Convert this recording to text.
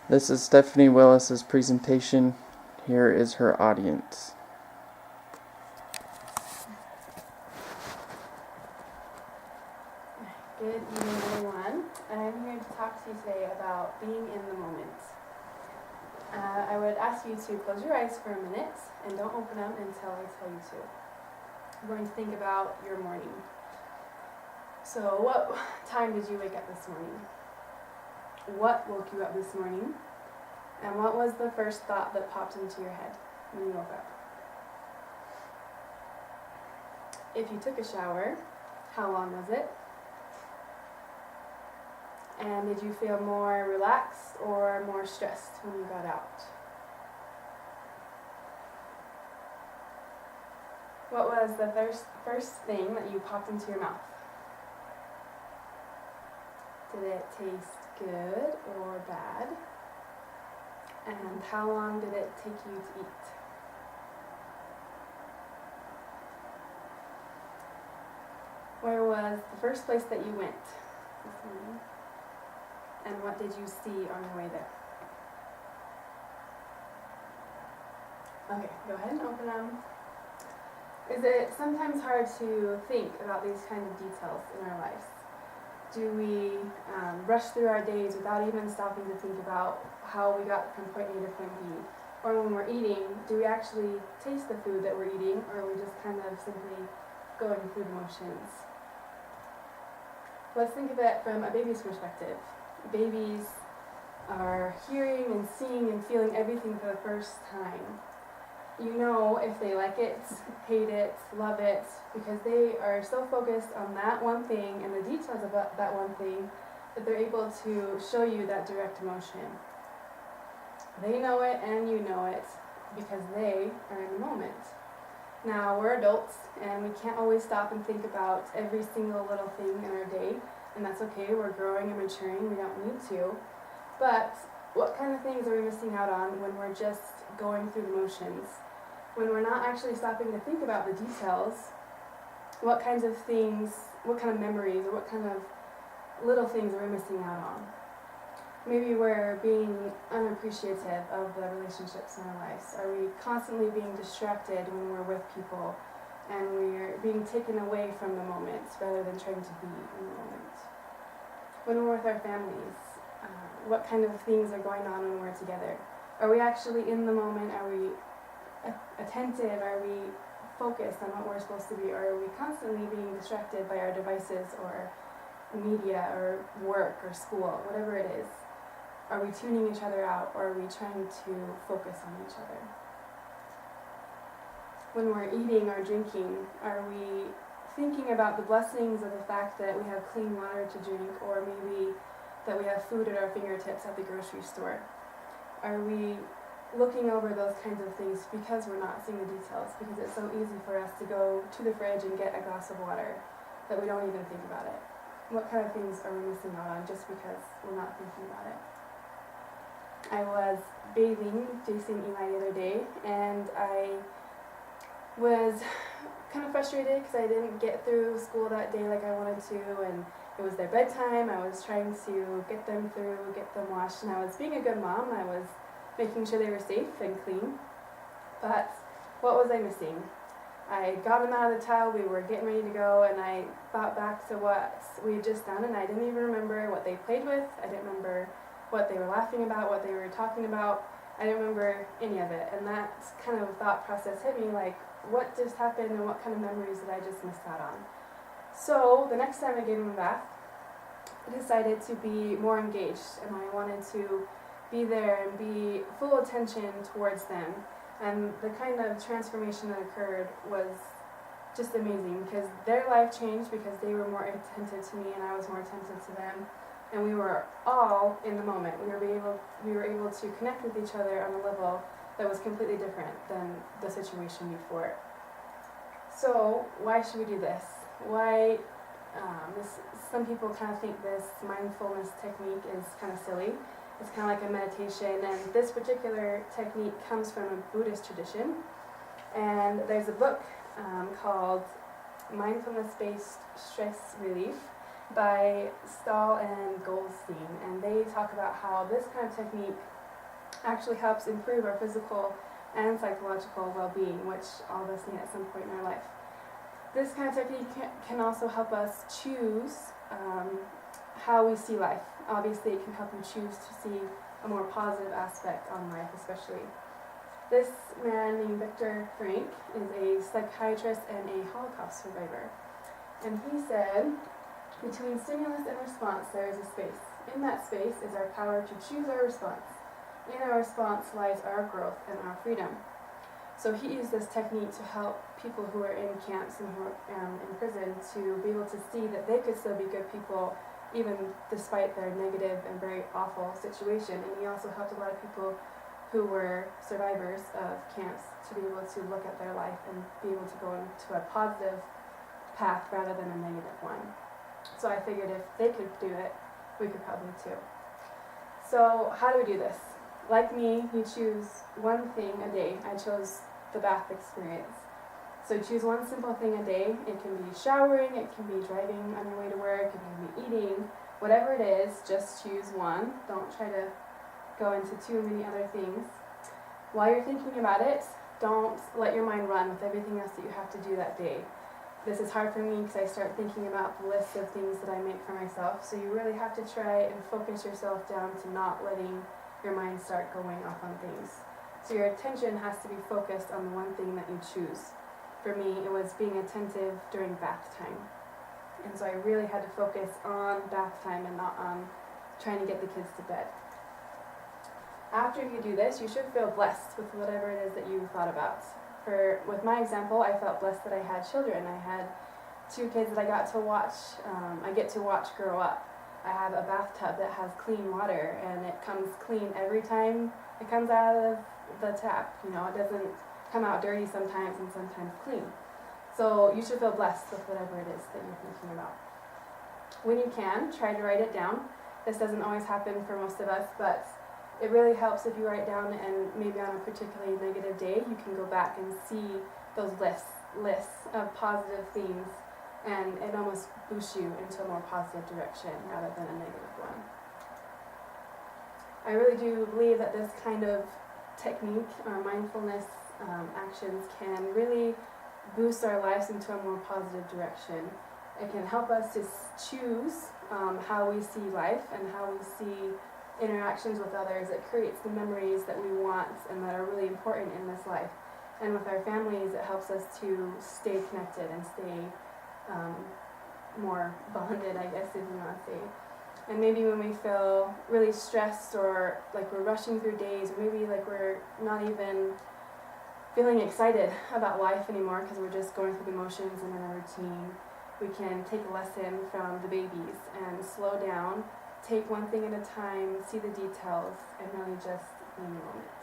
This is Stephanie Willis's presentation. Here is her audience. Good evening, everyone. I'm here to talk to you today about being in the moment. I would ask you to close your eyes for a minute and don't open them until I tell you to. We're going to think about your morning. So, what time did you wake up this morning? What woke you up this morning? And what was the first thought that popped into your head when you woke up? If you took a shower, how long was it? And did you feel more relaxed or more stressed when you got out? What was the first thing that you popped into your mouth? Did it taste good or bad? And how long did it take you to eat? Where was the first place that you went this morning? And what did you see on your way there? Okay, go ahead and open them. Is it sometimes hard to think about these kind of details in our lives? Do we rush through our days without even stopping to think about how we got from point A to point B? Or when we're eating, do we actually taste the food that we're eating, or are we just kind of simply going through the motions? Let's think of it from a baby's perspective. Babies are hearing and seeing and feeling everything for the first time. You know if they like it, hate it, love it, because they are so focused on that one thing and the details about that one thing that they're able to show you that direct emotion. They know it and you know it because they are in the moment. Now, we're adults and we can't always stop and think about every single little thing in our day, and that's okay. We're growing and maturing. We don't need to. But what kind of things are we missing out on when we're just going through the motions? When we're not actually stopping to think about the details, what kinds of things, what kind of memories, or what kind of little things are we missing out on? Maybe we're being unappreciative of the relationships in our lives. Are we constantly being distracted when we're with people and we're being taken away from the moment rather than trying to be in the moment? When we're with our families, what kind of things are going on when we're together? Are we actually in the moment? Are we attentive? Are we focused on what we're supposed to be? Or are we constantly being distracted by our devices or media or work or school, whatever it is? Are we tuning each other out, or are we trying to focus on each other? When we're eating or drinking, are we thinking about the blessings of the fact that we have clean water to drink, or maybe that we have food at our fingertips at the grocery store? Are we looking over those kinds of things because we're not seeing the details, because it's so easy for us to go to the fridge and get a glass of water that we don't even think about it? What kind of things are we missing out on just because we're not thinking about it? I was bathing Jason and Eli the other day, and I was kind of frustrated because I didn't get through school that day like I wanted to, and it was their bedtime. I was trying to get them through, get them washed, and I was being a good mom. I was making sure they were safe and clean. But what was I missing? I got them out of the tub, we were getting ready to go, and I thought back to what we had just done, and I didn't even remember what they played with. I didn't remember what they were laughing about, what they were talking about. I didn't remember any of it. And that kind of thought process hit me like, what just happened and what kind of memories did I just miss out on? So the next time I gave them a bath, I decided to be more engaged, and I wanted to be there and be full attention towards them. And the kind of transformation that occurred was just amazing, because their life changed because they were more attentive to me and I was more attentive to them. And we were all in the moment. We were able to connect with each other on a level that was completely different than the situation before. So why should we do this? Why? Some people kind of think this mindfulness technique is kind of silly. It's kind of like a meditation, and this particular technique comes from a Buddhist tradition. And there's a book called Mindfulness-Based Stress Relief by Stahl and Goldstein, and they talk about how this kind of technique actually helps improve our physical and psychological well-being, which all of us need at some point in our life. This kind of technique can also help us choose how we see life. Obviously, it can help you choose to see a more positive aspect on life, especially. This man named Viktor Frank is a psychiatrist and a Holocaust survivor. And he said, between stimulus and response, there is a space. In that space is our power to choose our response. In our response lies our growth and our freedom. So he used this technique to help people who are in camps and who are in prison to be able to see that they could still be good people even despite their negative and very awful situation. And he also helped a lot of people who were survivors of camps to be able to look at their life and be able to go into a positive path rather than a negative one. So I figured if they could do it, we could probably too. So how do we do this? Like me, you choose one thing a day. I chose the bath experience. So choose one simple thing a day. It can be showering, it can be driving on your way to work, it can be eating, whatever it is, just choose one. Don't try to go into too many other things. While you're thinking about it, don't let your mind run with everything else that you have to do that day. This is hard for me because I start thinking about the list of things that I make for myself. So you really have to try and focus yourself down to not letting your mind start going off on things. So your attention has to be focused on the one thing that you choose. For me, it was being attentive during bath time. And so I really had to focus on bath time and not on trying to get the kids to bed. After you do this, you should feel blessed with whatever it is that you thought about. With my example, I felt blessed that I had children. I had 2 kids that I got to watch. I get to watch grow up. I have a bathtub that has clean water, and it comes clean every time it comes out of the tap. You know, it doesn't come out dirty sometimes and sometimes clean. So you should feel blessed with whatever it is that you're thinking about. When you can, try to write it down. This doesn't always happen for most of us, but it really helps if you write down, and maybe on a particularly negative day, you can go back and see those lists of positive things, and it almost boosts you into a more positive direction rather than a negative one. I really do believe that this kind of technique or mindfulness actions can really boost our lives into a more positive direction. It can help us to choose how we see life and how we see interactions with others. It creates the memories that we want and that are really important in this life. And with our families, it helps us to stay connected and stay more bonded, I guess, if you want to say. And maybe when we feel really stressed or like we're rushing through days, or maybe like we're not even feeling excited about life anymore because we're just going through the motions and in a routine, we can take a lesson from the babies and slow down, take one thing at a time, see the details, and really just be in the moment.